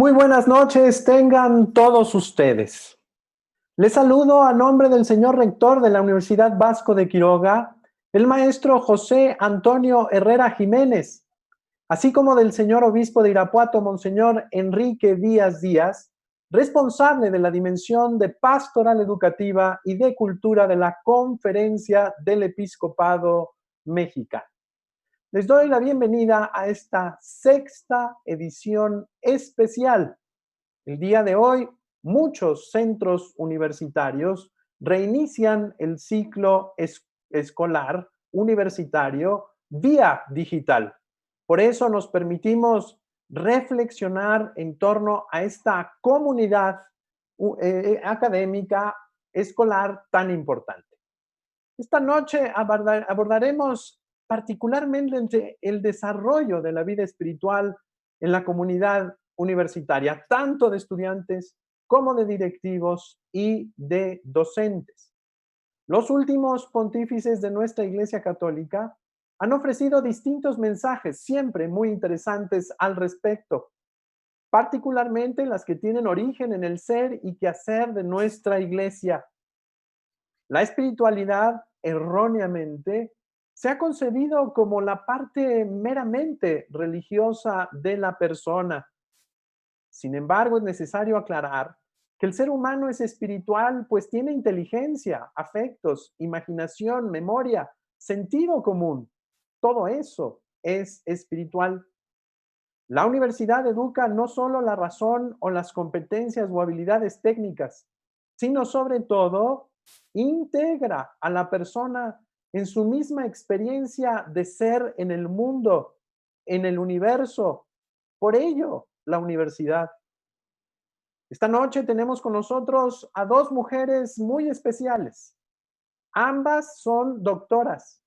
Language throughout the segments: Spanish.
Muy buenas noches, tengan todos ustedes. Les saludo a nombre del señor rector de la Universidad Vasco de Quiroga, el maestro José Antonio Herrera Jiménez, así como del señor obispo de Irapuato, monseñor Enrique Díaz Díaz, responsable de la dimensión de pastoral educativa y de cultura de la Conferencia del Episcopado Mexicano. Les doy la bienvenida a esta sexta edición especial. El día de hoy, muchos centros universitarios reinician el ciclo escolar universitario vía digital. Por eso nos permitimos reflexionar en torno a esta comunidad académica escolar tan importante. Esta noche abordaremos particularmente el desarrollo de la vida espiritual en la comunidad universitaria, tanto de estudiantes como de directivos y de docentes. Los últimos pontífices de nuestra Iglesia Católica han ofrecido distintos mensajes, siempre muy interesantes al respecto, particularmente las que tienen origen en el ser y quehacer de nuestra Iglesia. La espiritualidad, erróneamente, se ha concebido como la parte meramente religiosa de la persona. Sin embargo, es necesario aclarar que el ser humano es espiritual, pues tiene inteligencia, afectos, imaginación, memoria, sentido común. Todo eso es espiritual. La universidad educa no solo la razón o las competencias o habilidades técnicas, sino sobre todo integra a la persona en su misma experiencia de ser en el mundo, en el universo. Por ello, la universidad. Esta noche tenemos con nosotros a dos mujeres muy especiales. Ambas son doctoras.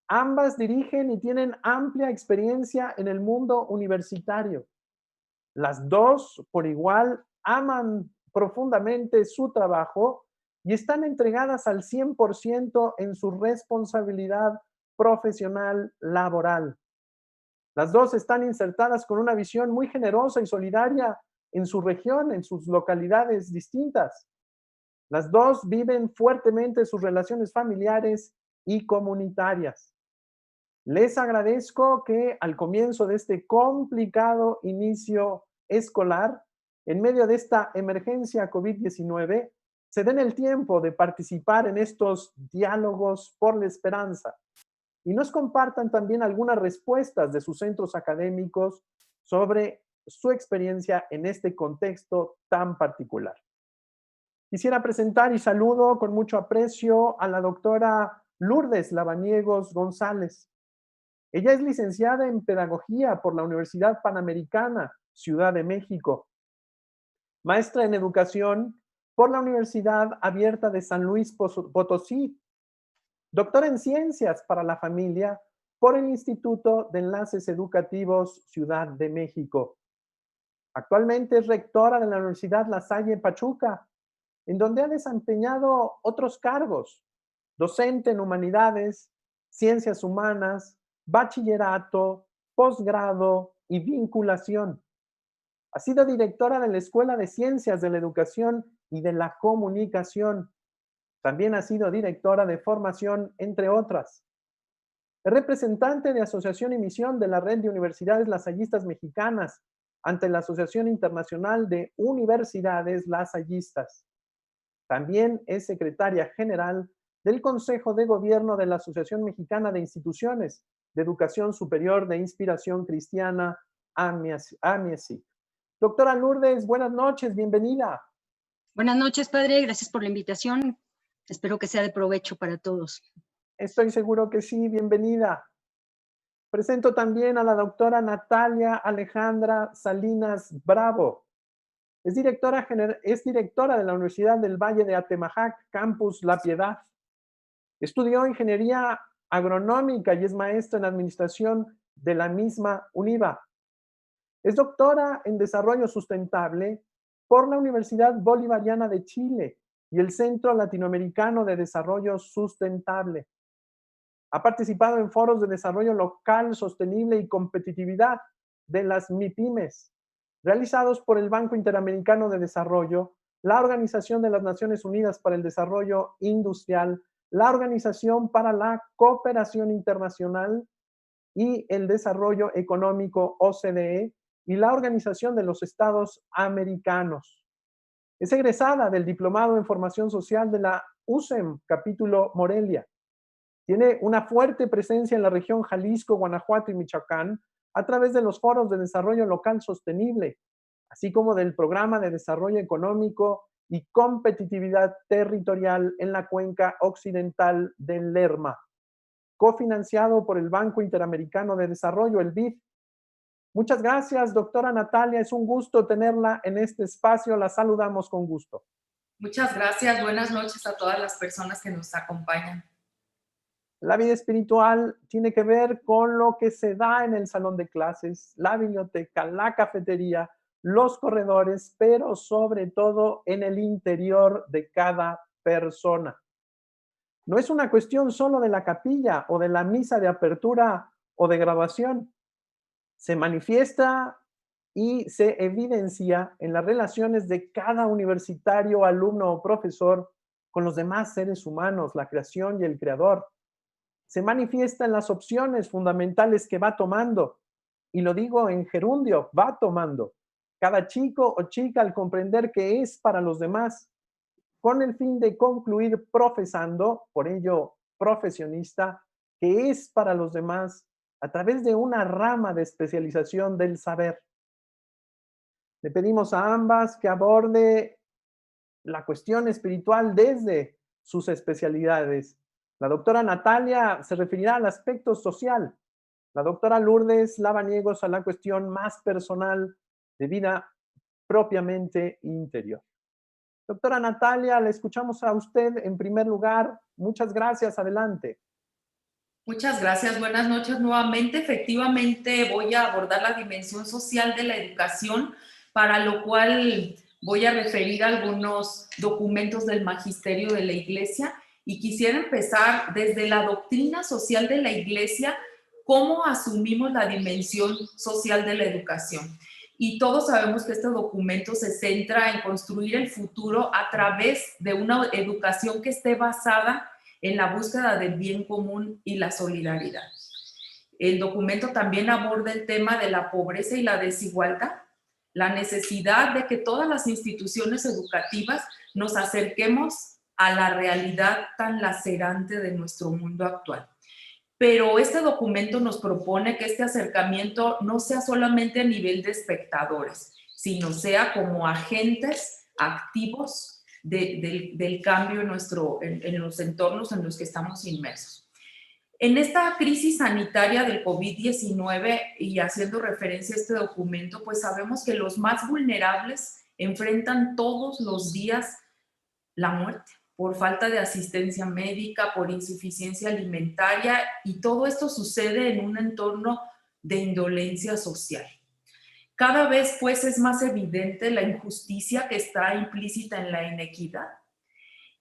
Ambas dirigen y tienen amplia experiencia en el mundo universitario. Las dos, por igual, aman profundamente su trabajo y están entregadas al 100% en su responsabilidad profesional laboral. Las dos están insertadas con una visión muy generosa y solidaria en su región, en sus localidades distintas. Las dos viven fuertemente sus relaciones familiares y comunitarias. Les agradezco que al comienzo de este complicado inicio escolar, en medio de esta emergencia COVID-19, se den el tiempo de participar en estos diálogos por la esperanza y nos compartan también algunas respuestas de sus centros académicos sobre su experiencia en este contexto tan particular. Quisiera presentar y saludo con mucho aprecio a la doctora Lourdes Lavaniegos González. Ella es licenciada en Pedagogía por la Universidad Panamericana, Ciudad de México, maestra en Educación por la Universidad Abierta de San Luis Potosí, doctora en Ciencias para la Familia por el Instituto de Enlaces Educativos Ciudad de México. Actualmente es rectora de la Universidad La Salle Pachuca, en donde ha desempeñado otros cargos: docente en Humanidades, Ciencias Humanas, Bachillerato, Posgrado y Vinculación. Ha sido directora de la Escuela de Ciencias de la Educación y de la Comunicación. También ha sido directora de formación, entre otras. Es representante de Asociación y Misión de la Red de Universidades Lasallistas Mexicanas ante la Asociación Internacional de Universidades Lasallistas. También es secretaria general del Consejo de Gobierno de la Asociación Mexicana de Instituciones de Educación Superior de Inspiración Cristiana, AMIESIC. Doctora Lourdes, buenas noches, bienvenida. Buenas noches, padre, gracias por la invitación. Espero que sea de provecho para todos. Estoy seguro que sí, bienvenida. Presento también a la doctora Natalia Alejandra Salinas Bravo. Es directora de la Universidad del Valle de Atemajac, Campus La Piedad. Estudió ingeniería agronómica y es maestra en administración de la misma UNIVA. Es doctora en desarrollo sustentable por la Universidad Bolivariana de Chile y el Centro Latinoamericano de Desarrollo Sustentable. Ha participado en foros de desarrollo local, sostenible y competitividad de las MIPYMES. realizados por el Banco Interamericano de Desarrollo, la Organización de las Naciones Unidas para el Desarrollo Industrial, la Organización para la Cooperación Internacional y el Desarrollo Económico OCDE y la Organización de los Estados Americanos. Es egresada del Diplomado en Formación Social de la USEM, capítulo Morelia. Tiene una fuerte presencia en la región Jalisco, Guanajuato y Michoacán a través de los foros de desarrollo local sostenible, así como del Programa de Desarrollo Económico y Competitividad Territorial en la Cuenca Occidental del Lerma, cofinanciado por el Banco Interamericano de Desarrollo, el BID. Muchas gracias, doctora Natalia. Es un gusto tenerla en este espacio. La saludamos con gusto. Muchas gracias. Buenas noches a todas las personas que nos acompañan. La vida espiritual tiene que ver con lo que se da en el salón de clases, la biblioteca, la cafetería, los corredores, pero sobre todo en el interior de cada persona. No es una cuestión solo de la capilla o de la misa de apertura o de graduación. Se manifiesta y se evidencia en las relaciones de cada universitario, alumno o profesor con los demás seres humanos, la creación y el creador. Se manifiesta en las opciones fundamentales que va tomando, y lo digo en gerundio, va tomando. Cada chico o chica al comprender que es para los demás, con el fin de concluir profesando, por ello profesionista, que es para los demás a través de una rama de especialización del saber. Le pedimos a ambas que aborde la cuestión espiritual desde sus especialidades. La doctora Natalia se referirá al aspecto social. La doctora Lourdes Lavaniegos a la cuestión más personal de vida propiamente interior. Doctora Natalia, le escuchamos a usted en primer lugar. Muchas gracias. Adelante. Muchas gracias. Buenas noches nuevamente. Efectivamente, voy a abordar la dimensión social de la educación, para lo cual voy a referir algunos documentos del magisterio de la Iglesia, y quisiera empezar desde la doctrina social de la Iglesia, cómo asumimos la dimensión social de la educación. Y todos sabemos que este documento se centra en construir el futuro a través de una educación que esté basada en la búsqueda del bien común y la solidaridad. El documento también aborda el tema de la pobreza y la desigualdad, la necesidad de que todas las instituciones educativas nos acerquemos a la realidad tan lacerante de nuestro mundo actual. Pero este documento nos propone que este acercamiento no sea solamente a nivel de espectadores, sino sea como agentes activos del cambio en los entornos en los que estamos inmersos. En esta crisis sanitaria del COVID-19, y haciendo referencia a este documento, pues sabemos que los más vulnerables enfrentan todos los días la muerte por falta de asistencia médica, por insuficiencia alimentaria, y todo esto sucede en un entorno de indolencia social. Cada vez, pues, es más evidente la injusticia que está implícita en la inequidad,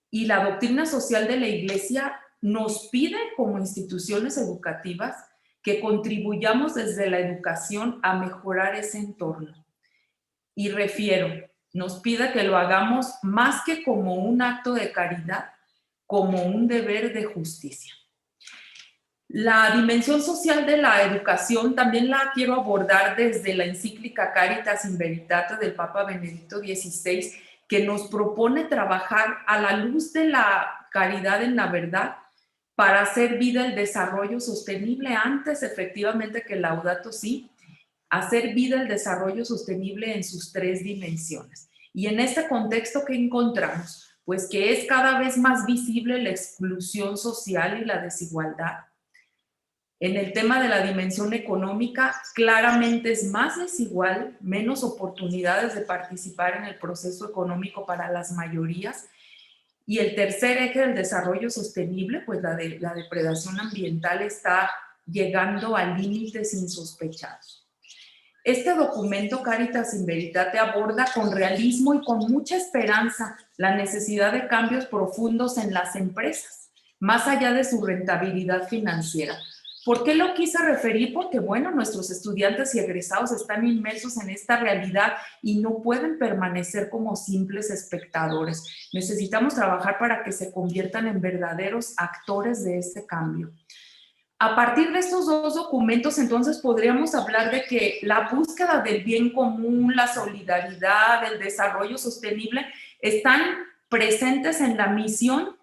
y la doctrina social de la Iglesia nos pide como instituciones educativas que contribuyamos desde la educación a mejorar ese entorno. Y nos pide que lo hagamos más que como un acto de caridad, como un deber de justicia. La dimensión social de la educación también la quiero abordar desde la encíclica Caritas in Veritate del Papa Benedicto XVI, que nos propone trabajar a la luz de la caridad en la verdad para hacer vida el desarrollo sostenible, antes efectivamente que Laudato Si, hacer vida el desarrollo sostenible en sus tres dimensiones. Y en este contexto, ¿qué encontramos? Pues que es cada vez más visible la exclusión social y la desigualdad. En el tema de la dimensión económica, claramente es más desigual, menos oportunidades de participar en el proceso económico para las mayorías. Y el tercer eje del desarrollo sostenible, pues la depredación ambiental está llegando a límites insospechados. Este documento, Caritas in Veritate, aborda con realismo y con mucha esperanza la necesidad de cambios profundos en las empresas, más allá de su rentabilidad financiera, ¿Por qué lo quise referir? Porque, bueno, nuestros estudiantes y egresados están inmersos en esta realidad y no pueden permanecer como simples espectadores. Necesitamos trabajar para que se conviertan en verdaderos actores de este cambio. A partir de estos dos documentos, entonces, podríamos hablar de que la búsqueda del bien común, la solidaridad, el desarrollo sostenible, están presentes en la misión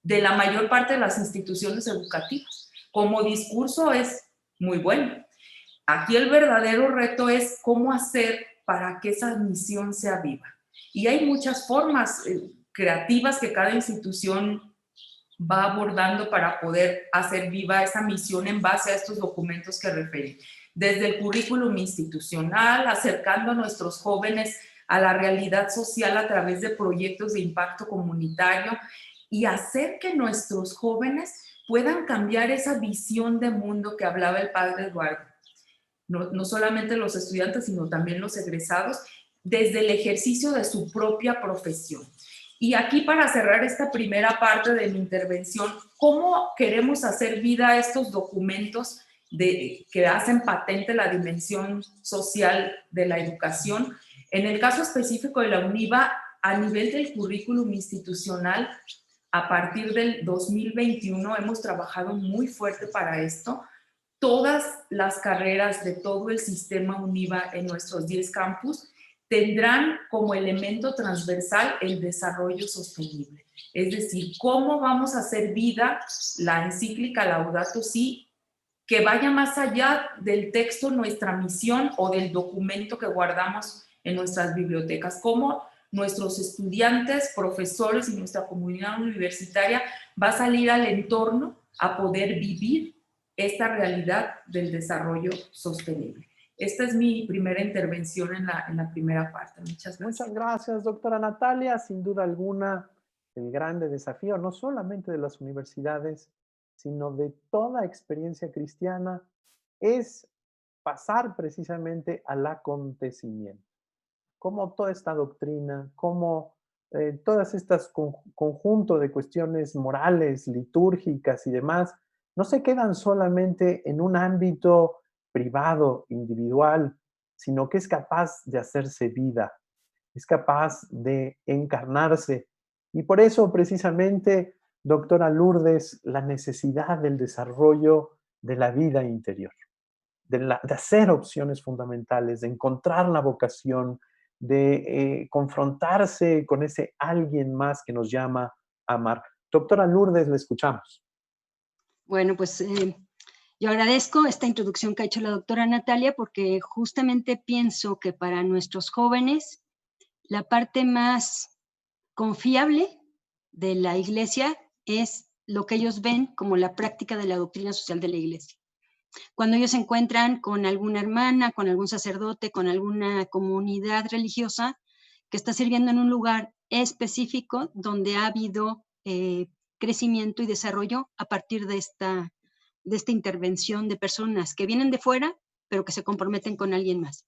de la mayor parte de las instituciones educativas. Como discurso es muy bueno. Aquí el verdadero reto es cómo hacer para que esa misión sea viva. Y hay muchas formas creativas que cada institución va abordando para poder hacer viva esa misión en base a estos documentos que referí. Desde el currículum institucional, acercando a nuestros jóvenes a la realidad social a través de proyectos de impacto comunitario y hacer que nuestros jóvenes puedan cambiar esa visión de mundo que hablaba el padre Eduardo. No solamente los estudiantes, sino también los egresados, desde el ejercicio de su propia profesión. Y aquí, para cerrar esta primera parte de mi intervención, ¿cómo queremos hacer vida estos documentos que hacen patente la dimensión social de la educación? En el caso específico de la UNIVA, a nivel del currículum institucional, a partir del 2021 hemos trabajado muy fuerte para esto. Todas las carreras de todo el sistema UNIVA en nuestros 10 campus tendrán como elemento transversal el desarrollo sostenible. Es decir, cómo vamos a hacer vida la encíclica Laudato Si, que vaya más allá del texto, nuestra misión o del documento que guardamos en nuestras bibliotecas. Cómo nuestros estudiantes, profesores y nuestra comunidad universitaria va a salir al entorno a poder vivir esta realidad del desarrollo sostenible. Esta es mi primera intervención en la primera parte. Muchas gracias. Muchas gracias, doctora Natalia. Sin duda alguna, el grande desafío, no solamente de las universidades, sino de toda experiencia cristiana, es pasar precisamente al acontecimiento. Cómo toda esta doctrina, cómo todas estas conjunto de cuestiones morales, litúrgicas y demás, no se quedan solamente en un ámbito privado, individual, sino que es capaz de hacerse vida, es capaz de encarnarse. Y por eso, precisamente, doctora Lourdes, la necesidad del desarrollo de la vida interior, de hacer opciones fundamentales, de encontrar la vocación, de confrontarse con ese alguien más que nos llama a amar. Doctora Lourdes, le escuchamos. Bueno, pues yo agradezco esta introducción que ha hecho la doctora Natalia porque justamente pienso que para nuestros jóvenes la parte más confiable de la iglesia es lo que ellos ven como la práctica de la doctrina social de la iglesia. Cuando ellos se encuentran con alguna hermana, con algún sacerdote, con alguna comunidad religiosa que está sirviendo en un lugar específico donde ha habido crecimiento y desarrollo a partir de esta intervención de personas que vienen de fuera, pero que se comprometen con alguien más.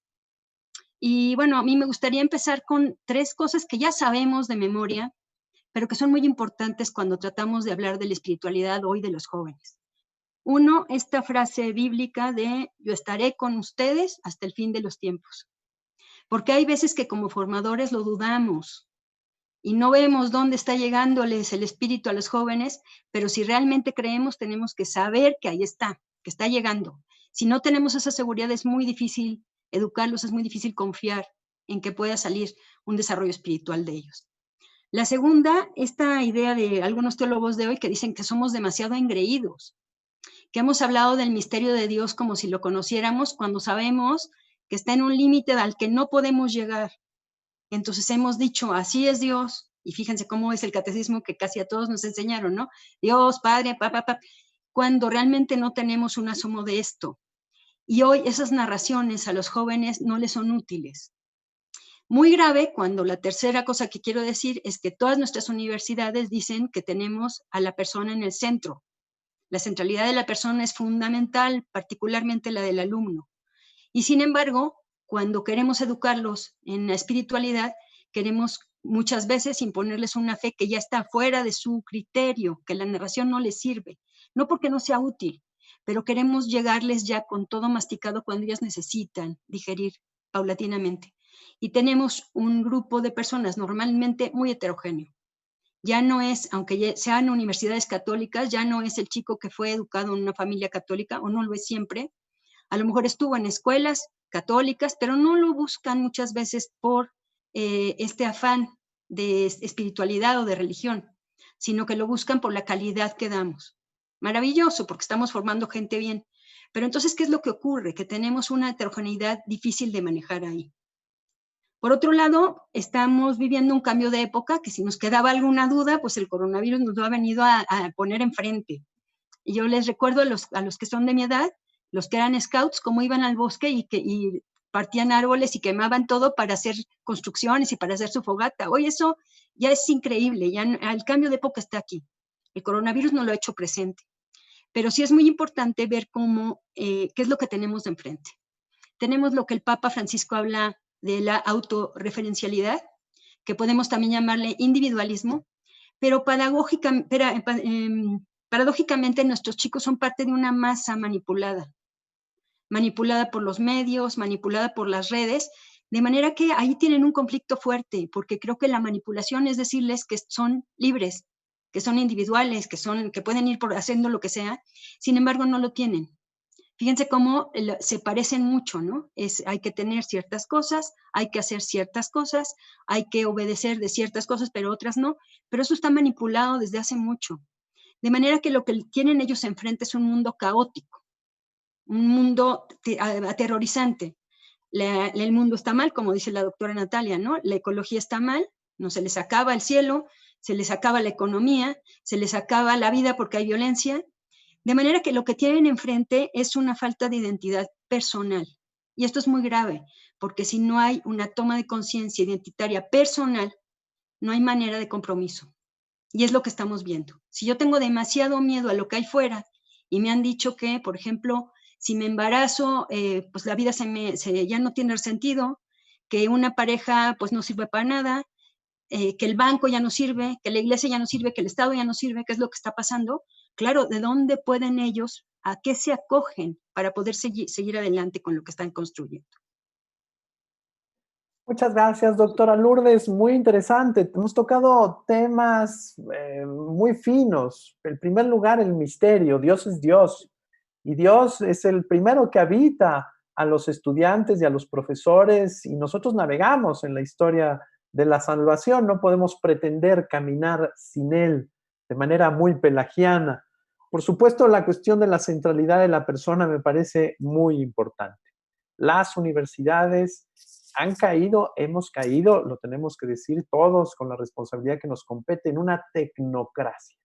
Y bueno, a mí me gustaría empezar con 3 cosas que ya sabemos de memoria, pero que son muy importantes cuando tratamos de hablar de la espiritualidad hoy de los jóvenes. 1, esta frase bíblica de yo estaré con ustedes hasta el fin de los tiempos. Porque hay veces que como formadores lo dudamos y no vemos dónde está llegándoles el espíritu a los jóvenes, pero si realmente creemos tenemos que saber que ahí está, que está llegando. Si no tenemos esa seguridad es muy difícil educarlos, es muy difícil confiar en que pueda salir un desarrollo espiritual de ellos. La segunda, esta idea de algunos teólogos de hoy que dicen que somos demasiado engreídos, que hemos hablado del misterio de Dios como si lo conociéramos cuando sabemos que está en un límite al que no podemos llegar. Entonces hemos dicho, así es Dios, y fíjense cómo es el catecismo que casi a todos nos enseñaron, ¿no? Dios, Padre, cuando realmente no tenemos un asomo de esto. Y hoy esas narraciones a los jóvenes no les son útiles. Muy grave cuando la tercera cosa que quiero decir es que todas nuestras universidades dicen que tenemos a la persona en el centro. La centralidad de la persona es fundamental, particularmente la del alumno. Y sin embargo, cuando queremos educarlos en la espiritualidad, queremos muchas veces imponerles una fe que ya está fuera de su criterio, que la narración no les sirve. No porque no sea útil, pero queremos llegarles ya con todo masticado cuando ellas necesitan digerir paulatinamente. Y tenemos un grupo de personas normalmente muy heterogéneo. Ya no es, aunque sean universidades católicas, ya no es el chico que fue educado en una familia católica, o no lo es siempre. A lo mejor estuvo en escuelas católicas, pero no lo buscan muchas veces por este afán de espiritualidad o de religión, sino que lo buscan por la calidad que damos. Maravilloso, porque estamos formando gente bien. Pero entonces, ¿qué es lo que ocurre? Que tenemos una heterogeneidad difícil de manejar ahí. Por otro lado, estamos viviendo un cambio de época que si nos quedaba alguna duda, pues el coronavirus nos lo ha venido a poner enfrente. Y yo les recuerdo a los que son de mi edad, los que eran scouts, cómo iban al bosque y partían árboles y quemaban todo para hacer construcciones y para hacer su fogata. Hoy eso ya es increíble, ya el cambio de época está aquí. El coronavirus no lo ha hecho presente. Pero sí es muy importante ver qué es lo que tenemos de enfrente. Tenemos lo que el Papa Francisco habla de la autorreferencialidad, que podemos también llamarle individualismo, pero paradójicamente nuestros chicos son parte de una masa manipulada por los medios, manipulada por las redes, de manera que ahí tienen un conflicto fuerte, porque creo que la manipulación es decirles que son libres, que son individuales, que pueden ir haciendo lo que sea, sin embargo no lo tienen. Fíjense cómo se parecen mucho, ¿no? Hay que tener ciertas cosas, hay que hacer ciertas cosas, hay que obedecer de ciertas cosas, pero otras no. Pero eso está manipulado desde hace mucho. De manera que lo que tienen ellos enfrente es un mundo caótico, un mundo aterrorizante. El mundo está mal, como dice la doctora Natalia, ¿no? La ecología está mal, no se les acaba el cielo, se les acaba la economía, se les acaba la vida porque hay violencia. De manera que lo que tienen enfrente es una falta de identidad personal. Y esto es muy grave, porque si no hay una toma de conciencia identitaria personal, no hay manera de compromiso. Y es lo que estamos viendo. Si yo tengo demasiado miedo a lo que hay fuera y me han dicho que, por ejemplo, si me embarazo, pues la vida ya no tiene sentido, que una pareja pues no sirve para nada, que el banco ya no sirve, que la iglesia ya no sirve, que el Estado ya no sirve, ¿qué es lo que está pasando? Claro, ¿de dónde pueden ellos, a qué se acogen para poder seguir adelante con lo que están construyendo? Muchas gracias, doctora Lourdes. Muy interesante. Hemos tocado temas muy finos. En primer lugar, el misterio. Dios es Dios. Y Dios es el primero que habita a los estudiantes y a los profesores. Y nosotros navegamos en la historia de la salvación. No podemos pretender caminar sin Él de manera muy pelagiana. Por supuesto, la cuestión de la centralidad de la persona me parece muy importante. Las universidades han caído, hemos caído, lo tenemos que decir todos con la responsabilidad que nos compete, en una tecnocracia,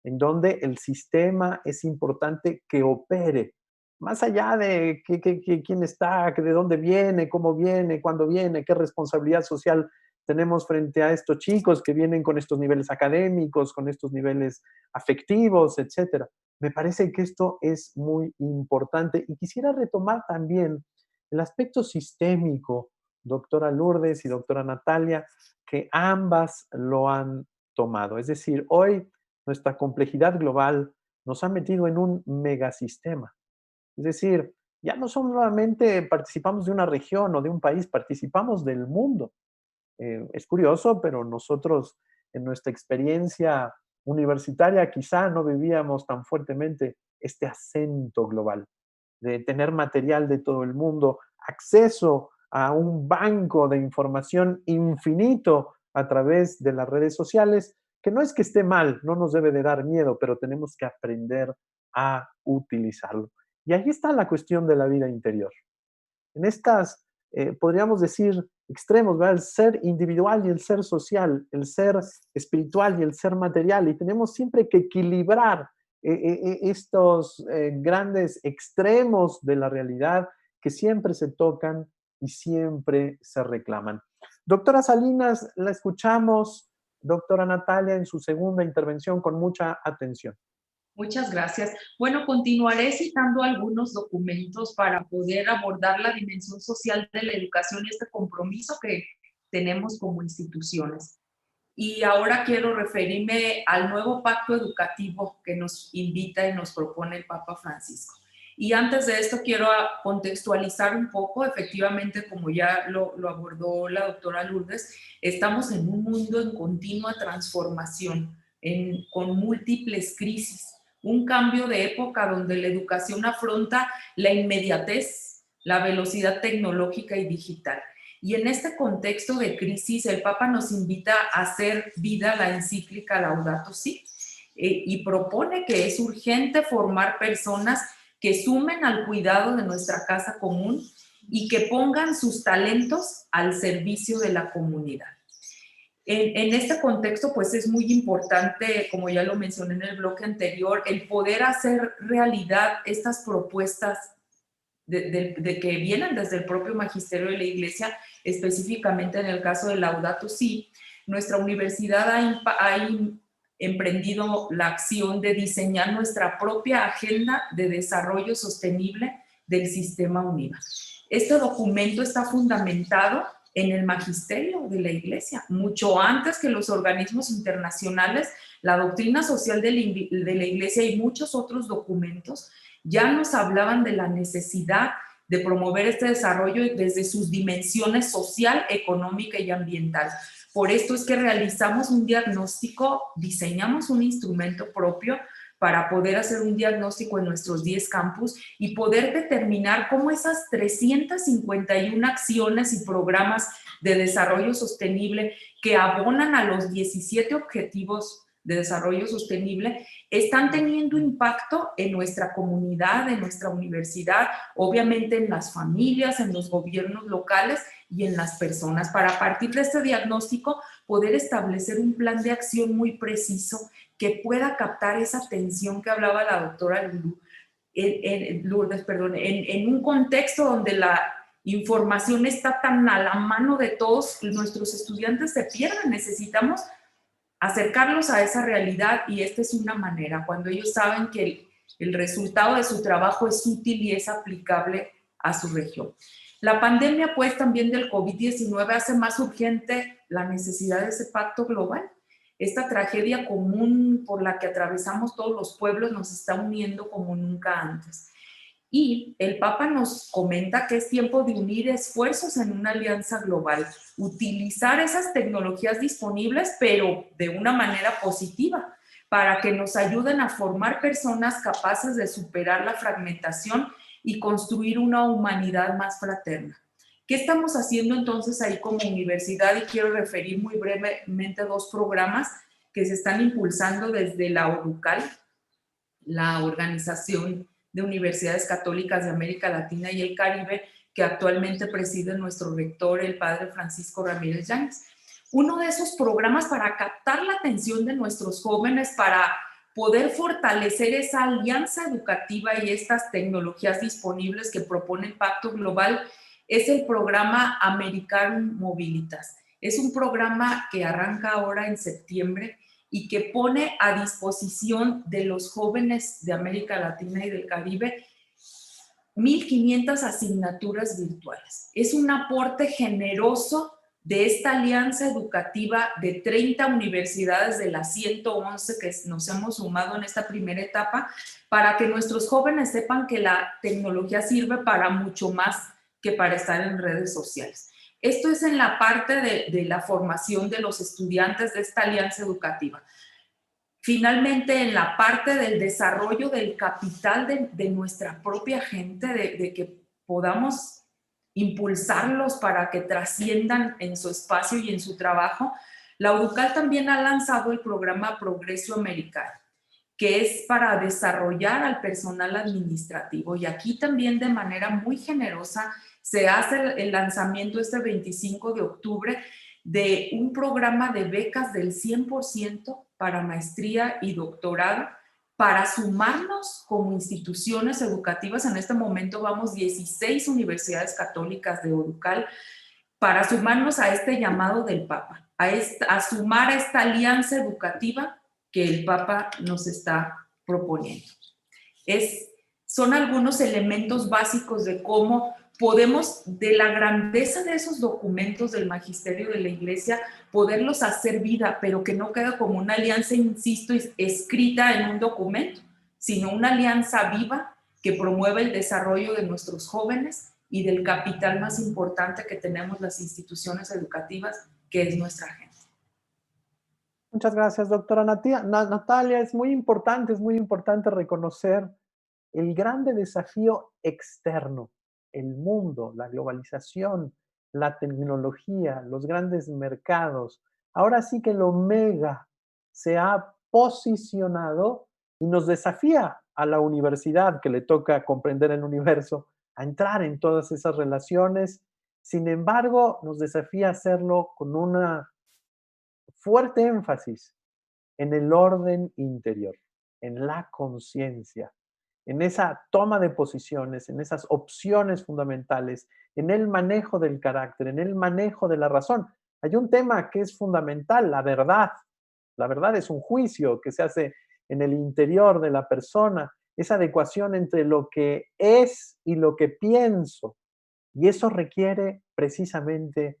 en donde el sistema es importante que opere, más allá de quién está, de dónde viene, cómo viene, cuándo viene, qué responsabilidad social tenemos frente a estos chicos que vienen con estos niveles académicos, con estos niveles afectivos, etcétera. Me parece que esto es muy importante y quisiera retomar también el aspecto sistémico, doctora Lourdes y doctora Natalia, que ambas lo han tomado. Es decir, hoy nuestra complejidad global nos ha metido en un megasistema. Es decir, ya no solamente participamos de una región o de un país, participamos del mundo. Es curioso, pero nosotros en nuestra experiencia universitaria quizá no vivíamos tan fuertemente este acento global, de tener material de todo el mundo, acceso a un banco de información infinito a través de las redes sociales, que no es que esté mal, no nos debe de dar miedo, pero tenemos que aprender a utilizarlo. Y ahí está la cuestión de la vida interior. En estas, podríamos decir, extremos, ¿verdad? El ser individual y el ser social, el ser espiritual y el ser material, y tenemos siempre que equilibrar estos grandes extremos de la realidad que siempre se tocan y siempre se reclaman. Doctora Salinas, la escuchamos, doctora Natalia, en su segunda intervención con mucha atención. Muchas gracias. Bueno, continuaré citando algunos documentos para poder abordar la dimensión social de la educación y este compromiso que tenemos como instituciones. y ahora quiero referirme al nuevo pacto educativo que nos invita y nos propone el Papa Francisco. Y antes de esto quiero contextualizar un poco, efectivamente, como ya lo abordó la doctora Lourdes, estamos en un mundo en continua transformación, con múltiples crisis, un cambio de época donde la educación afronta la inmediatez, la velocidad tecnológica y digital. Y en este contexto de crisis, el Papa nos invita a hacer vida la encíclica Laudato Si, y propone que es urgente formar personas que sumen al cuidado de nuestra casa común y que pongan sus talentos al servicio de la comunidad. En este contexto, pues es muy importante, como ya lo mencioné en el bloque anterior, el poder hacer realidad estas propuestas de que vienen desde el propio magisterio de la Iglesia, específicamente en el caso de Laudato Si. Nuestra universidad ha emprendido la acción de diseñar nuestra propia agenda de desarrollo sostenible del sistema UNIVA. Este documento está fundamentado en el magisterio de la Iglesia, mucho antes que los organismos internacionales, la doctrina social de la Iglesia y muchos otros documentos ya nos hablaban de la necesidad de promover este desarrollo desde sus dimensiones social, económica y ambiental. Por esto es que realizamos un diagnóstico, diseñamos un instrumento propio para poder hacer un diagnóstico en nuestros 10 campus y poder determinar cómo esas 351 acciones y programas de desarrollo sostenible que abonan a los 17 objetivos de desarrollo sostenible están teniendo impacto en nuestra comunidad, en nuestra universidad, obviamente en las familias, en los gobiernos locales y en las personas, para a partir de este diagnóstico poder establecer un plan de acción muy preciso que pueda captar esa atención que hablaba la doctora Lourdes, en un contexto donde la información está tan a la mano de todos, nuestros estudiantes se pierden. Necesitamos acercarlos a esa realidad y esta es una manera, cuando ellos saben que el resultado de su trabajo es útil y es aplicable a su región. La pandemia, pues, también del COVID-19 hace más urgente la necesidad de ese pacto global. Esta tragedia común por la que atravesamos todos los pueblos nos está uniendo como nunca antes. Y el Papa nos comenta que es tiempo de unir esfuerzos en una alianza global, utilizar esas tecnologías disponibles, pero de una manera positiva, para que nos ayuden a formar personas capaces de superar la fragmentación y construir una humanidad más fraterna. ¿Qué estamos haciendo entonces ahí como universidad? Y quiero referir muy brevemente a 2 programas que se están impulsando desde la ODUCAL, la Organización de Universidades Católicas de América Latina y el Caribe, que actualmente preside nuestro rector, el padre Francisco Ramírez Yáñez. Uno de esos programas para captar la atención de nuestros jóvenes, para poder fortalecer esa alianza educativa y estas tecnologías disponibles que propone el Pacto Global, es el programa Americanum Mobilitas. Es un programa que arranca ahora en septiembre y que pone a disposición de los jóvenes de América Latina y del Caribe 1,500 asignaturas virtuales. Es un aporte generoso de esta alianza educativa de 30 universidades de las 111 que nos hemos sumado en esta primera etapa, para que nuestros jóvenes sepan que la tecnología sirve para mucho más que para estar en redes sociales. Esto es en la parte de la formación de los estudiantes de esta alianza educativa. Finalmente, en la parte del desarrollo del capital de nuestra propia gente, de que podamos impulsarlos para que trasciendan en su espacio y en su trabajo, la UDUCAL también ha lanzado el programa Progreso Americano, que es para desarrollar al personal administrativo. Y aquí también de manera muy generosa se hace el lanzamiento este 25 de octubre de un programa de becas del 100% para maestría y doctorado, para sumarnos como instituciones educativas. En este momento vamos 16 universidades católicas de ODUCAL, para sumarnos a este llamado del Papa, a sumar a esta alianza educativa que el Papa nos está proponiendo. son algunos elementos básicos de cómo podemos, de la grandeza de esos documentos del magisterio de la Iglesia, poderlos hacer vida, pero que no queda como una alianza, insisto, escrita en un documento, sino una alianza viva que promueve el desarrollo de nuestros jóvenes y del capital más importante que tenemos las instituciones educativas, que es nuestra gente. Muchas gracias, doctora Natalia. Es muy importante reconocer el grande desafío externo, el mundo, la globalización, la tecnología, los grandes mercados. Ahora sí que el Omega se ha posicionado y nos desafía a la universidad, que le toca comprender el universo, a entrar en todas esas relaciones. Sin embargo, nos desafía a hacerlo con una fuerte énfasis en el orden interior, en la conciencia, en esa toma de posiciones, en esas opciones fundamentales, en el manejo del carácter, en el manejo de la razón. Hay un tema que es fundamental, la verdad. La verdad es un juicio que se hace en el interior de la persona, esa adecuación entre lo que es y lo que pienso. Y eso requiere precisamente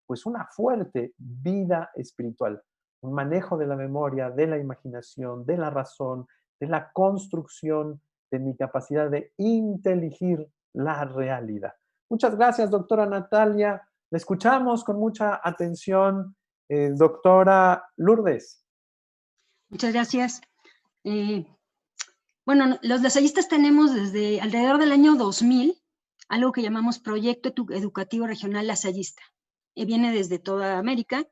pues una fuerte vida espiritual, un manejo de la memoria, de la imaginación, de la razón, de la construcción, de mi capacidad de inteligir la realidad. Muchas gracias, doctora Natalia. La escuchamos con mucha atención, doctora Lourdes. Muchas gracias. Bueno, los lasallistas tenemos desde alrededor del año 2000 algo que llamamos Proyecto Educativo Regional Lasallista. Viene desde toda América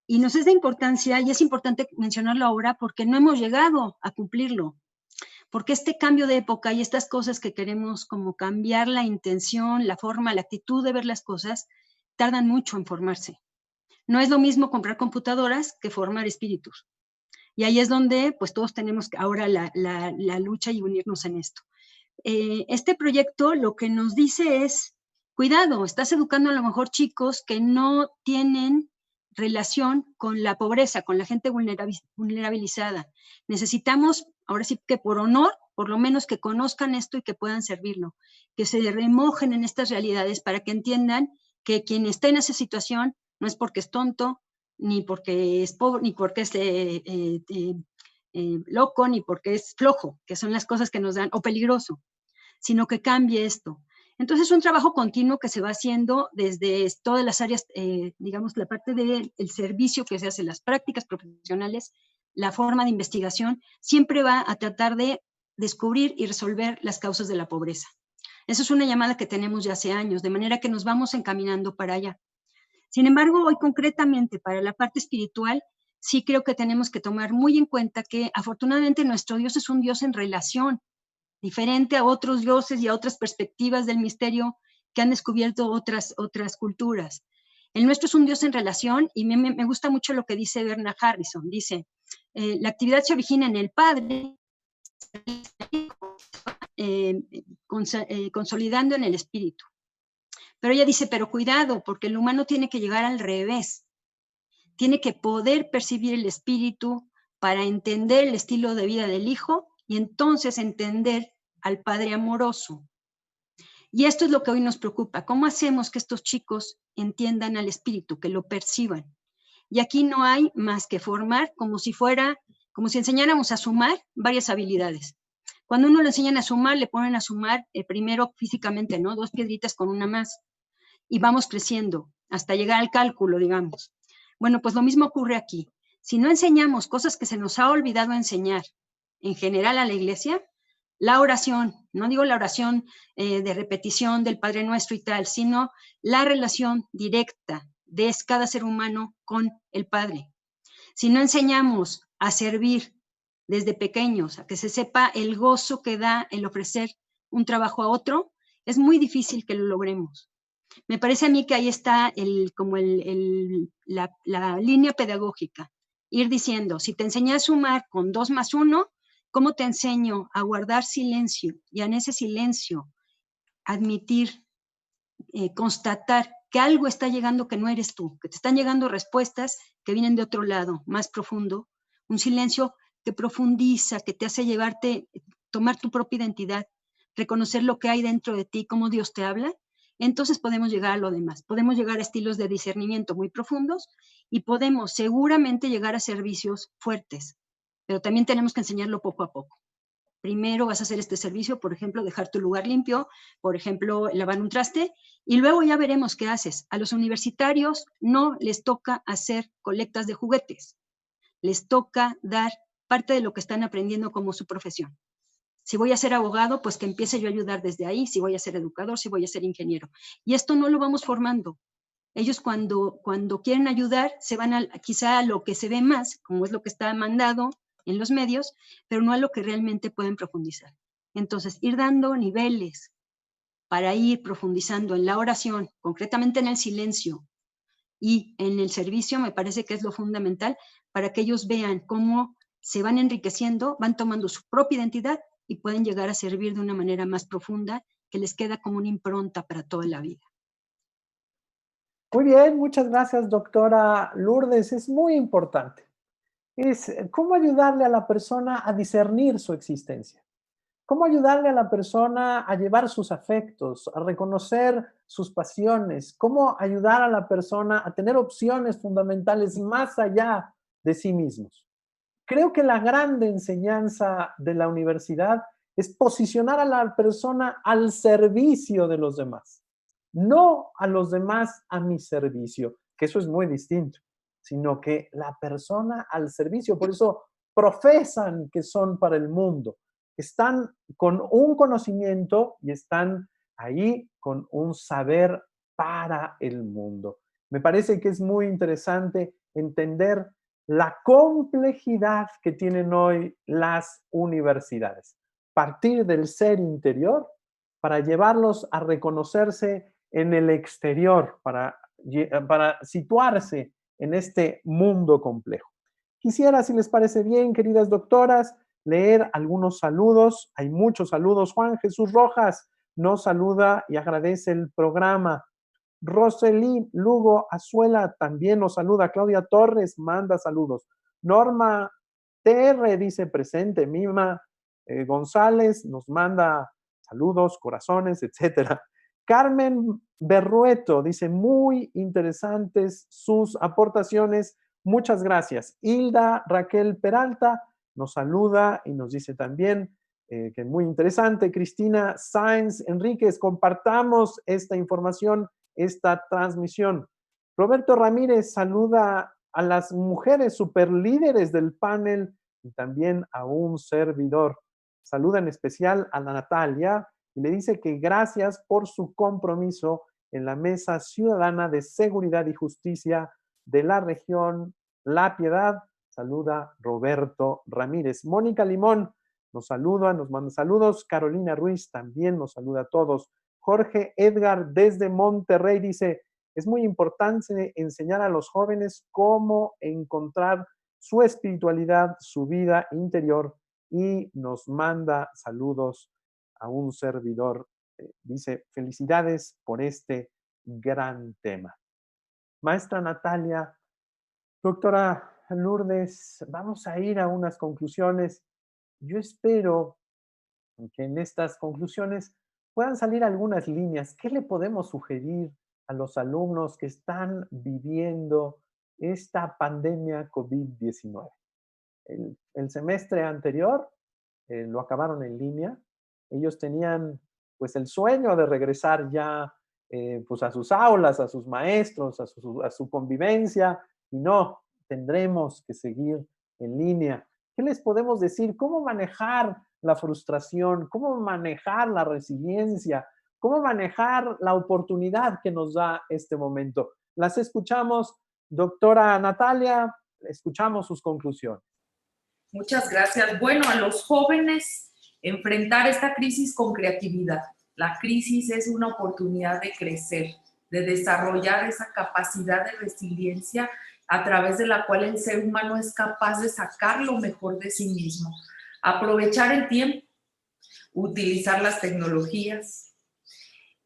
y nos es de importancia, y es importante mencionarlo ahora porque no hemos llegado a cumplirlo. Porque este cambio de época y estas cosas que queremos como cambiar la intención, la forma, la actitud de ver las cosas, tardan mucho en formarse. No es lo mismo comprar computadoras que formar espíritus. Y ahí es donde pues todos tenemos ahora la lucha y unirnos en esto. Este proyecto lo que nos dice es, cuidado, estás educando a lo mejor chicos que no tienen relación con la pobreza, con la gente vulnerabilizada. Necesitamos, ahora sí que por honor, por lo menos que conozcan esto y que puedan servirlo, que se remojen en estas realidades para que entiendan que quien está en esa situación no es porque es tonto, ni porque es pobre, ni porque es loco, ni porque es flojo, que son las cosas que nos dan, o peligroso, sino que cambie esto. Entonces es un trabajo continuo que se va haciendo desde todas las áreas, digamos, la parte del servicio que se hace, las prácticas profesionales, la forma de investigación, siempre va a tratar de descubrir y resolver las causas de la pobreza. Esa es una llamada que tenemos ya hace años, de manera que nos vamos encaminando para allá. Sin embargo, hoy concretamente para la parte espiritual, sí creo que tenemos que tomar muy en cuenta que afortunadamente nuestro Dios es un Dios en relación, diferente a otros dioses y a otras perspectivas del misterio que han descubierto otras culturas. El nuestro es un Dios en relación y me gusta mucho lo que dice Bernard Harrison. Dice, la actividad se origina en el Padre, consolidando en el Espíritu. Pero ella dice, pero cuidado, porque el humano tiene que llegar al revés. Tiene que poder percibir el Espíritu para entender el estilo de vida del Hijo y entonces entender al Padre amoroso. Y esto es lo que hoy nos preocupa. ¿Cómo hacemos que estos chicos entiendan al Espíritu, que lo perciban? Y aquí no hay más que formar como si enseñáramos a sumar varias habilidades. Cuando uno le enseñan a sumar, le ponen a sumar primero físicamente, ¿no? 2 piedritas con una más. Y vamos creciendo hasta llegar al cálculo, digamos. Bueno, pues lo mismo ocurre aquí. Si no enseñamos cosas que se nos ha olvidado enseñar en general a la iglesia, la oración, no digo la oración de repetición del Padre Nuestro y tal, sino la relación directa de cada ser humano con el Padre. Si no enseñamos a servir desde pequeños, a que se sepa el gozo que da el ofrecer un trabajo a otro, es muy difícil que lo logremos. Me parece a mí que ahí está la línea pedagógica. Ir diciendo, si te enseñé a sumar con 2 más 1, ¿cómo te enseño a guardar silencio? Y en ese silencio admitir, constatar que algo está llegando que no eres tú, que te están llegando respuestas que vienen de otro lado, más profundo. Un silencio que profundiza, que te hace tomar tu propia identidad, reconocer lo que hay dentro de ti, cómo Dios te habla, entonces podemos llegar a lo demás. Podemos llegar a estilos de discernimiento muy profundos y podemos seguramente llegar a servicios fuertes, pero también tenemos que enseñarlo poco a poco. Primero vas a hacer este servicio, por ejemplo, dejar tu lugar limpio, por ejemplo, lavar un traste, y luego ya veremos qué haces. A los universitarios no les toca hacer colectas de juguetes, les toca dar parte de lo que están aprendiendo como su profesión. Si voy a ser abogado, pues que empiece yo a ayudar desde ahí, si voy a ser educador, si voy a ser ingeniero. Y esto no lo vamos formando. Ellos cuando quieren ayudar, se van quizá a lo que se ve más, como es lo que está mandado en los medios, pero no a lo que realmente pueden profundizar. Entonces, ir dando niveles para ir profundizando en la oración, concretamente en el silencio y en el servicio, me parece que es lo fundamental para que ellos vean cómo se van enriqueciendo, van tomando su propia identidad y pueden llegar a servir de una manera más profunda que les queda como una impronta para toda la vida. Muy bien, muchas gracias, doctora Lourdes. Es muy importante. Es cómo ayudarle a la persona a discernir su existencia. Cómo ayudarle a la persona a llevar sus afectos, a reconocer sus pasiones. Cómo ayudar a la persona a tener opciones fundamentales más allá de sí mismos. Creo que la grande enseñanza de la universidad es posicionar a la persona al servicio de los demás. No a los demás a mi servicio, que eso es muy distinto, sino que la persona al servicio. Por eso profesan que son para el mundo. Están con un conocimiento y están ahí con un saber para el mundo. Me parece que es muy interesante entender la complejidad que tienen hoy las universidades. Partir del ser interior para llevarlos a reconocerse en el exterior, para situarse en este mundo complejo. Quisiera, si les parece bien, queridas doctoras, leer algunos saludos. Hay muchos saludos. Juan Jesús Rojas nos saluda y agradece el programa. Rosely Lugo Azuela también nos saluda. Claudia Torres manda saludos. Norma TR dice presente. Mima González nos manda saludos, corazones, etcétera. Carmen Berrueto dice muy interesantes sus aportaciones. Muchas gracias. Hilda Raquel Peralta nos saluda y nos dice también que es muy interesante. Cristina Sáenz Enríquez, compartamos esta información, esta transmisión. Roberto Ramírez saluda a las mujeres superlíderes del panel y también a un servidor. Saluda en especial a Natalia y le dice que gracias por su compromiso en la Mesa Ciudadana de Seguridad y Justicia de la región La Piedad. Saluda Roberto Ramírez. Mónica Limón nos saluda, nos manda saludos. Carolina Ruiz también nos saluda a todos. Jorge Edgar desde Monterrey dice, es muy importante enseñar a los jóvenes cómo encontrar su espiritualidad, su vida interior, y nos manda saludos a un servidor. Dice, felicidades por este gran tema. Maestra Natalia, doctora Lourdes, vamos a ir a unas conclusiones. Yo espero que en estas conclusiones puedan salir algunas líneas. ¿Qué le podemos sugerir a los alumnos que están viviendo esta pandemia COVID-19? El semestre anterior lo acabaron en línea. Ellos tenían pues el sueño de regresar ya pues a sus aulas, a sus maestros, a su convivencia, y no, tendremos que seguir en línea. ¿Qué les podemos decir? ¿Cómo manejar la frustración? ¿Cómo manejar la resiliencia? ¿Cómo manejar la oportunidad que nos da este momento? Las escuchamos, doctora Natalia, escuchamos sus conclusiones. Muchas gracias. Bueno, a los jóvenes, enfrentar esta crisis con creatividad. La crisis es una oportunidad de crecer, de desarrollar esa capacidad de resiliencia a través de la cual el ser humano es capaz de sacar lo mejor de sí mismo. Aprovechar el tiempo, utilizar las tecnologías.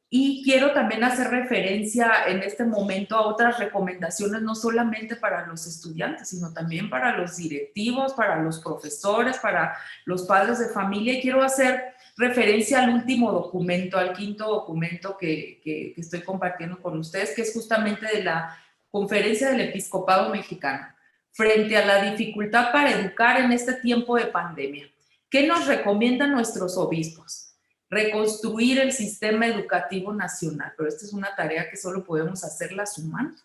Y quiero también hacer referencia en este momento a otras recomendaciones, no solamente para los estudiantes, sino también para los directivos, para los profesores, para los padres de familia. Y quiero hacer referencia al último documento, al quinto documento que estoy compartiendo con ustedes, que es justamente de la Conferencia del Episcopado Mexicano, frente a la dificultad para educar en este tiempo de pandemia. ¿Qué nos recomiendan nuestros obispos? Reconstruir el sistema educativo nacional, pero esta es una tarea que solo podemos hacerla sumando.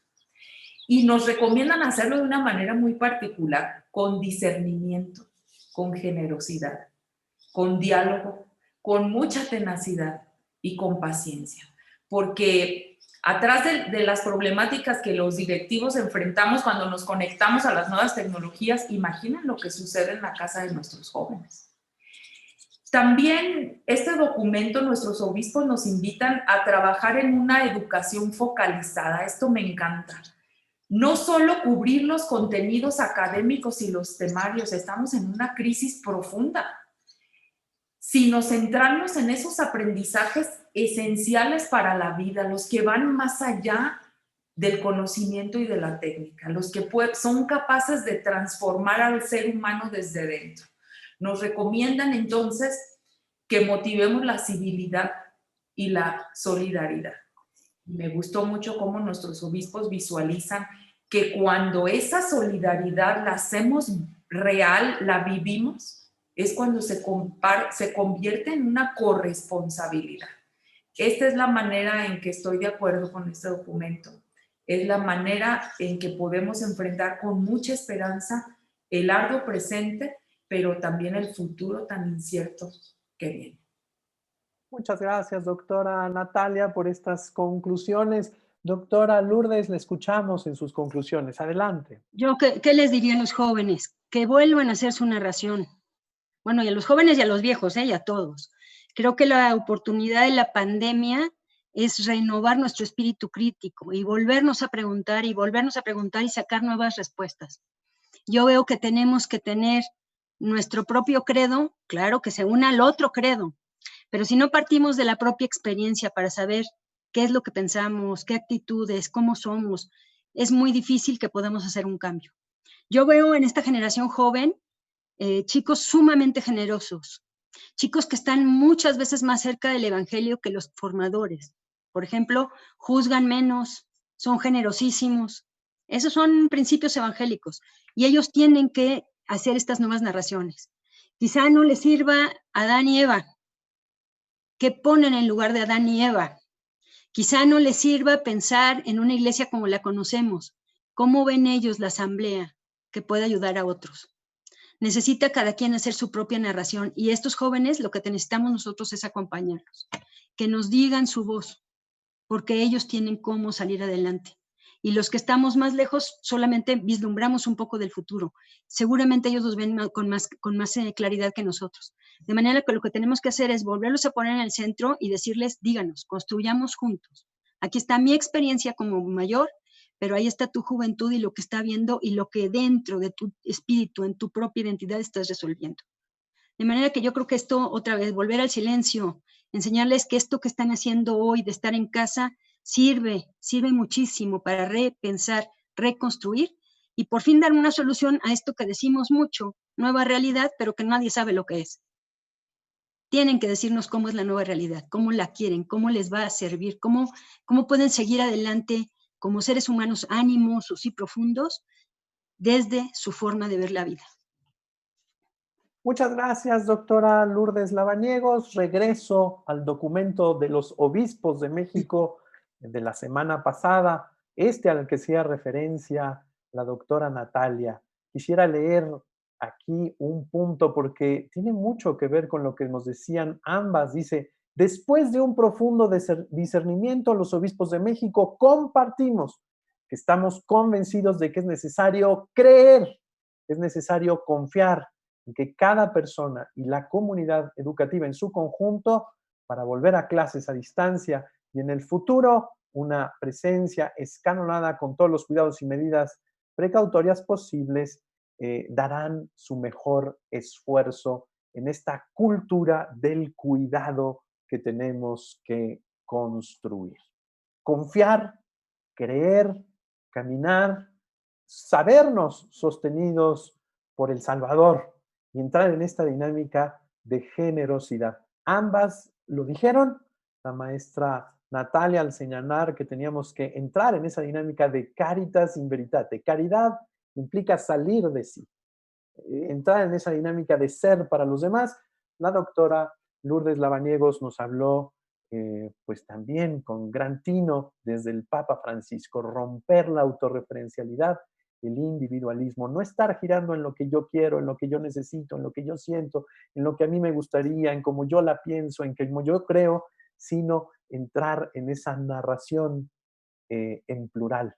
Y nos recomiendan hacerlo de una manera muy particular, con discernimiento, con generosidad, con diálogo, con mucha tenacidad y con paciencia. Porque atrás de las problemáticas que los directivos enfrentamos cuando nos conectamos a las nuevas tecnologías, imaginen lo que sucede en la casa de nuestros jóvenes. También este documento, nuestros obispos nos invitan a trabajar en una educación focalizada. Esto me encanta. No solo cubrir los contenidos académicos y los temarios, estamos en una crisis profunda, sino centrarnos en esos aprendizajes esenciales para la vida, los que van más allá del conocimiento y de la técnica, los que son capaces de transformar al ser humano desde dentro. Nos recomiendan entonces que motivemos la civilidad y la solidaridad. Me gustó mucho cómo nuestros obispos visualizan que cuando esa solidaridad la hacemos real, la vivimos, es cuando se convierte en una corresponsabilidad. Esta es la manera en que estoy de acuerdo con este documento. Es la manera en que podemos enfrentar con mucha esperanza el arduo presente, pero también el futuro tan incierto que viene. Muchas gracias, doctora Natalia, por estas conclusiones. Doctora Lourdes, le escuchamos en sus conclusiones. Adelante. Yo, ¿qué les diría a los jóvenes? Que vuelvan a hacer su narración. Bueno, y a los jóvenes y a los viejos, y a todos. Creo que la oportunidad de la pandemia es renovar nuestro espíritu crítico y volvernos a preguntar y sacar nuevas respuestas. Yo veo que tenemos que tener nuestro propio credo, claro, que se una al otro credo, pero si no partimos de la propia experiencia para saber qué es lo que pensamos, qué actitudes, cómo somos, es muy difícil que podamos hacer un cambio. Yo veo en esta generación joven chicos sumamente generosos, chicos que están muchas veces más cerca del evangelio que los formadores. Por ejemplo, juzgan menos, son generosísimos. Esos son principios evangélicos y ellos tienen que hacer estas nuevas narraciones. Quizá no les sirva a Adán y Eva. ¿Qué ponen en lugar de Adán y Eva? Quizá no les sirva pensar en una iglesia como la conocemos. ¿Cómo ven ellos la asamblea que puede ayudar a otros? Necesita cada quien hacer su propia narración y estos jóvenes lo que necesitamos nosotros es acompañarlos, que nos digan su voz, porque ellos tienen cómo salir adelante. Y los que estamos más lejos solamente vislumbramos un poco del futuro. Seguramente ellos los ven con más claridad que nosotros. De manera que lo que tenemos que hacer es volverlos a poner en el centro y decirles, díganos, construyamos juntos. Aquí está mi experiencia como mayor, pero ahí está tu juventud y lo que está viendo y lo que dentro de tu espíritu, en tu propia identidad estás resolviendo. De manera que yo creo que esto, otra vez, volver al silencio, enseñarles que esto que están haciendo hoy de estar en casa sirve muchísimo para repensar, reconstruir y por fin dar una solución a esto que decimos mucho, nueva realidad, pero que nadie sabe lo que es. Tienen que decirnos cómo es la nueva realidad, cómo la quieren, cómo les va a servir, cómo pueden seguir adelante como seres humanos ánimosos y profundos desde su forma de ver la vida. Muchas gracias, doctora Lourdes Lavaniegos. Regreso al documento de los obispos de México de la semana pasada, al que hacía referencia la doctora Natalia. Quisiera leer aquí un punto porque tiene mucho que ver con lo que nos decían ambas. Dice, después de un profundo discernimiento, los obispos de México compartimos que estamos convencidos de que es necesario creer, es necesario confiar en que cada persona y la comunidad educativa en su conjunto, para volver a clases a distancia y en el futuro, una presencia escalonada con todos los cuidados y medidas precautorias posibles, darán su mejor esfuerzo en esta cultura del cuidado que tenemos que construir. Confiar, creer, caminar, sabernos sostenidos por el Salvador y entrar en esta dinámica de generosidad. Ambas lo dijeron, la maestra Natalia al señalar que teníamos que entrar en esa dinámica de caritas in veritate. Caridad implica salir de sí, entrar en esa dinámica de ser para los demás. La doctora Lourdes Lavaniegos nos habló pues también con gran tino desde el Papa Francisco, romper la autorreferencialidad, el individualismo, no estar girando en lo que yo quiero, en lo que yo necesito, en lo que yo siento, en lo que a mí me gustaría, en cómo yo la pienso, en cómo yo creo, sino entrar en esa narración en plural,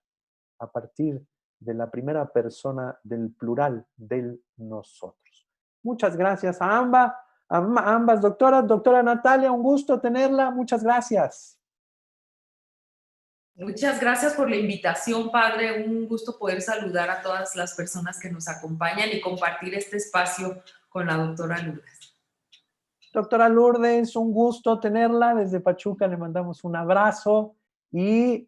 a partir de la primera persona del plural, del nosotros. Muchas gracias a ambas doctoras. Doctora Natalia, un gusto tenerla. Muchas gracias. Muchas gracias por la invitación, padre. Un gusto poder saludar a todas las personas que nos acompañan y compartir este espacio con la doctora Lourdes. Doctora Lourdes, un gusto tenerla. Desde Pachuca le mandamos un abrazo y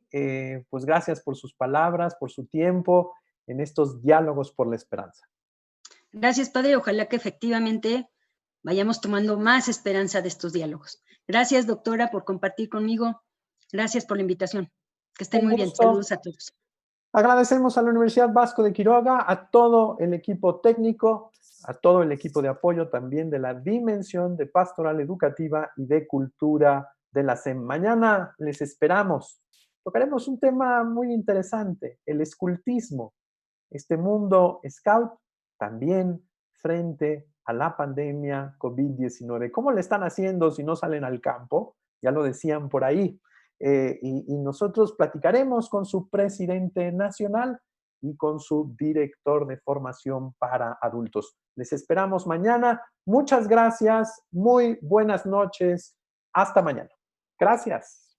pues gracias por sus palabras, por su tiempo en estos diálogos por la esperanza. Gracias, padre. Ojalá que efectivamente vayamos tomando más esperanza de estos diálogos. Gracias, doctora, por compartir conmigo. Gracias por la invitación. Que estén muy bien. Saludos a todos. Agradecemos a la Universidad Vasco de Quiroga, a todo el equipo técnico, a todo el equipo de apoyo también de la Dimensión de Pastoral Educativa y de Cultura de la SEM. Mañana les esperamos. Tocaremos un tema muy interesante, el escultismo, este mundo scout también frente a la pandemia COVID-19. ¿Cómo le están haciendo si no salen al campo? Ya lo decían por ahí. Y nosotros platicaremos con su presidente nacional y con su director de formación para adultos. Les esperamos mañana. Muchas gracias. Muy buenas noches. Hasta mañana. Gracias.